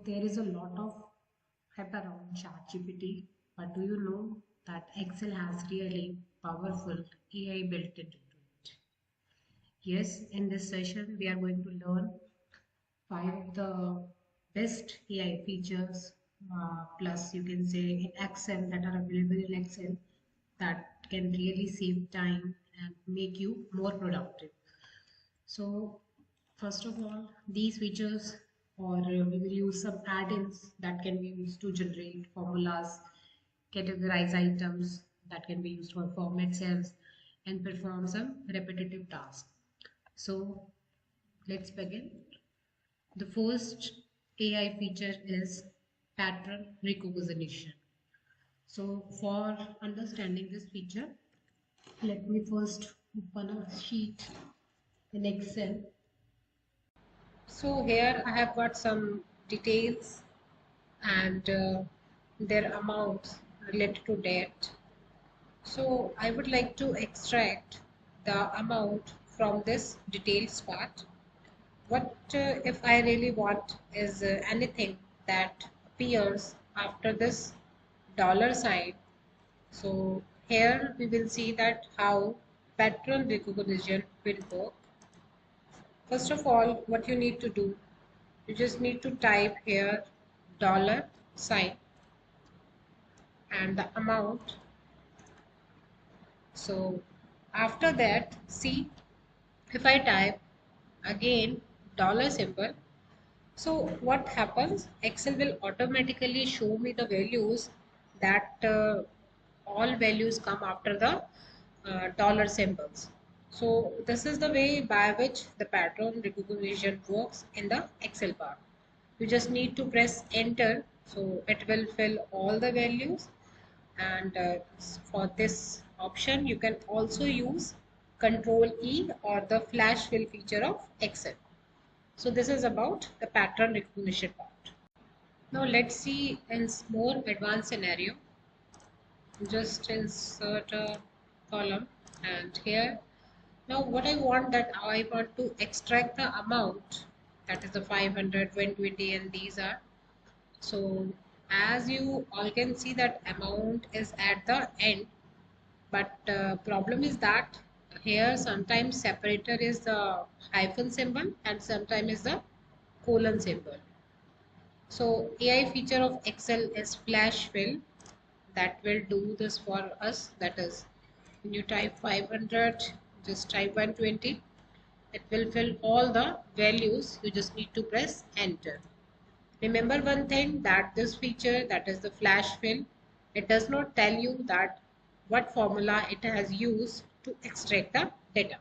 There is a lot of hype around ChatGPT, but do you know that Excel has really powerful AI built into it? Yes, in this session, we are going to learn five of the best AI features, plus you can say in Excel that are available in Excel that can really save time and make you more productive. So, first of all, these features, or we will use some add-ins that can be used to generate formulas, categorize items that can be used for format cells, and perform some repetitive tasks. So, let's begin. The first AI feature is pattern recognition. So, for understanding this feature, let me first open a sheet in Excel. So here I have got some details and their amounts related to debt. So I would like to extract the amount from this details part. What if I really want is anything that appears after this dollar sign. So here we will see that how pattern recognition will work. First of all, what you need to do, you just need to type here dollar sign and the amount. So after that, see, if I type again dollar symbol, so what happens? Excel will automatically show me the values that all values come after the dollar symbols. So this is the way by which the pattern recognition works in the Excel bar. You just need to press enter, so it will fill all the values. And for this option, you can also use Control E or the flash fill feature of Excel. So this is about the pattern recognition part. Now let's see in more advanced scenario. Just insert a column and here. Now what I want, that I want to extract the amount, that is the 500, 120, and these are. So as you all can see that amount is at the end, but problem is that here sometimes separator is the hyphen symbol and sometimes is the colon symbol. So AI feature of Excel is flash fill that will do this for us. That is, when you type 500, just type 120. It will fill all the values. You just need to press enter. Remember one thing, that this feature, that is the flash fill, it does not tell you that what formula it has used to extract the data.